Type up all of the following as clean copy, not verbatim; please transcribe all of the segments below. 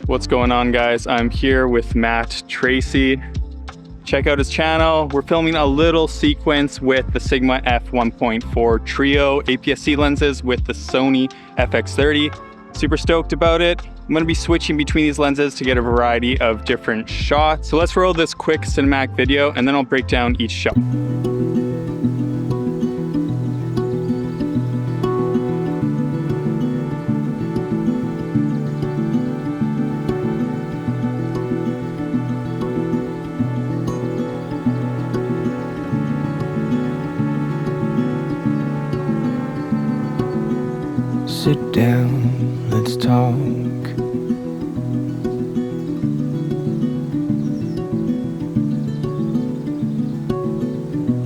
What's going on, guys? I'm here with Matt Tracy. Check out his channel. We're filming a little sequence with the Sigma f1.4 Trio APS-C lenses with the Sony FX30. Super stoked about it. I'm gonna be switching between these lenses to get a variety of different shots. So let's roll this quick cinematic video and then I'll break down each shot. Sit down, let's talk.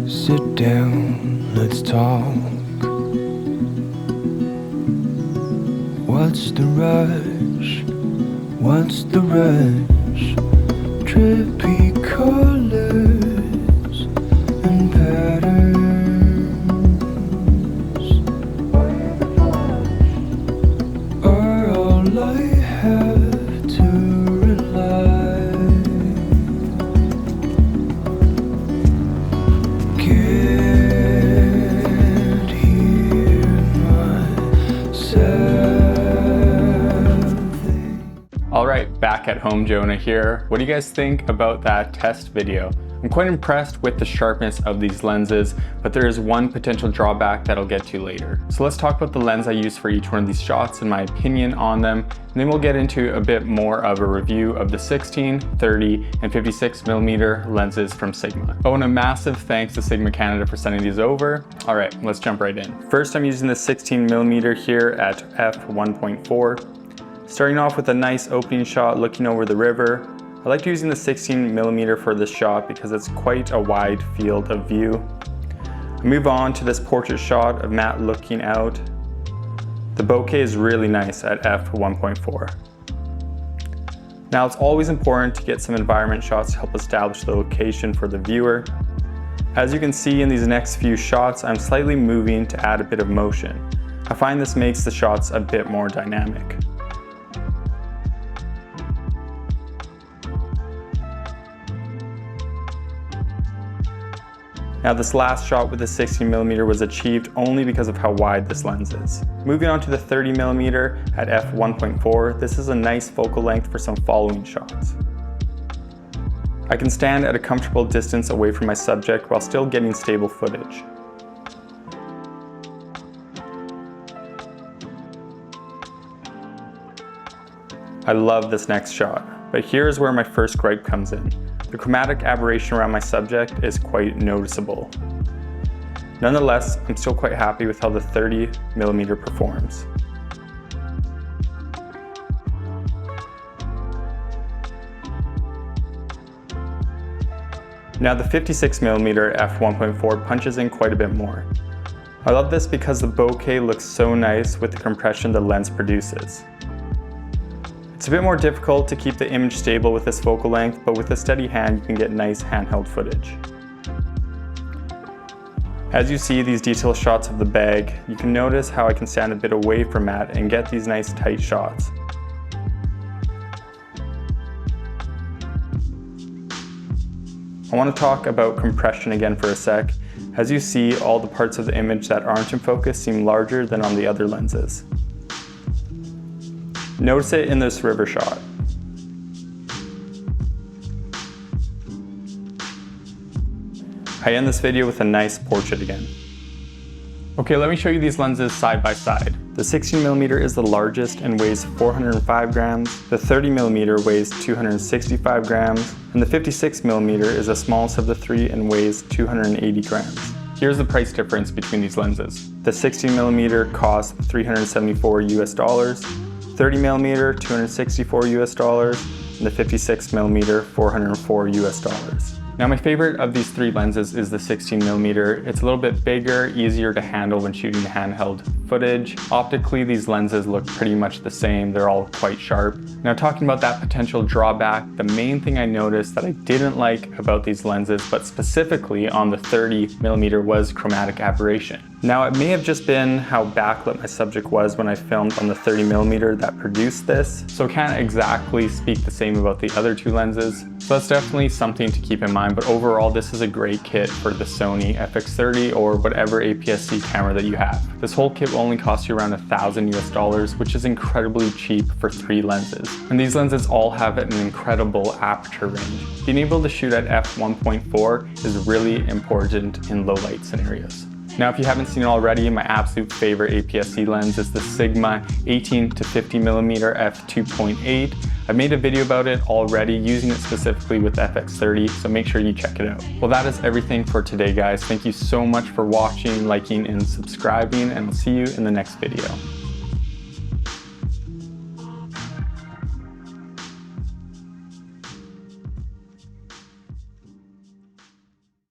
Sit down, let's talk. What's the rush? What's the rush? Trippy colors and patterns. All right, back at home, Jonah here. What do you guys think about that test video? I'm quite impressed with the sharpness of these lenses, but there is one potential drawback that I'll get to later. So let's talk about the lens I use for each one of these shots and my opinion on them, and then we'll get into a bit more of a review of the 16, 30, and 56mm lenses from Sigma. Oh, and a massive thanks to Sigma Canada for sending these over. All right, let's jump right in. First, I'm using the 16mm here at f1.4. Starting off with a nice opening shot looking over the river. I like using the 16mm for this shot because it's quite a wide field of view. I move on to this portrait shot of Matt looking out. The bokeh is really nice at f1.4. Now, it's always important to get some environment shots to help establish the location for the viewer. As you can see in these next few shots, I'm slightly moving to add a bit of motion. I find this makes the shots a bit more dynamic. Now, this last shot with the 16mm was achieved only because of how wide this lens is. Moving on to the 30mm at f1.4, this is a nice focal length for some following shots. I can stand at a comfortable distance away from my subject while still getting stable footage. I love this next shot, but here's where my first gripe comes in. The chromatic aberration around my subject is quite noticeable. Nonetheless, I'm still quite happy with how the 30mm performs. Now, the 56mm f1.4 punches in quite a bit more. I love this because the bokeh looks so nice with the compression the lens produces. It's a bit more difficult to keep the image stable with this focal length, but with a steady hand you can get nice handheld footage. As you see these detailed shots of the bag, you can notice how I can stand a bit away from Matt and get these nice tight shots. I want to talk about compression again for a sec. As you see, all the parts of the image that aren't in focus seem larger than on the other lenses. Notice it in this river shot. I end this video with a nice portrait again. Okay, let me show you these lenses side by side. The 16mm is the largest and weighs 405 grams, the 30mm weighs 265 grams, and the 56mm is the smallest of the three and weighs 280 grams. Here's the price difference between these lenses. The 16mm costs $374 US, 30mm $264 US, and the 56mm $404 US. Now, my favorite of these three lenses is the 16mm. It's a little bit bigger, easier to handle when shooting handheld footage. Optically, these lenses look pretty much the same. They're all quite sharp. Now, talking about that potential drawback, the main thing I noticed that I didn't like about these lenses, but specifically on the 30mm, was chromatic aberration. Now, it may have just been how backlit my subject was when I filmed on the 30mm that produced this, so can't exactly speak the same about the other two lenses. So that's definitely something to keep in mind, but overall this is a great kit for the Sony FX30 or whatever APS-C camera that you have. This whole kit will only cost you around $1,000 US, which is incredibly cheap for 3 lenses. And these lenses all have an incredible aperture range. Being able to shoot at f1.4 is really important in low light scenarios. Now, if you haven't seen it already, my absolute favorite APS-C lens is the Sigma 18 to 50mm f2.8. I've made a video about it already, using it specifically with FX30, so make sure you check it out. Well, that is everything for today, guys. Thank you so much for watching, liking, and subscribing, and I'll see you in the next video.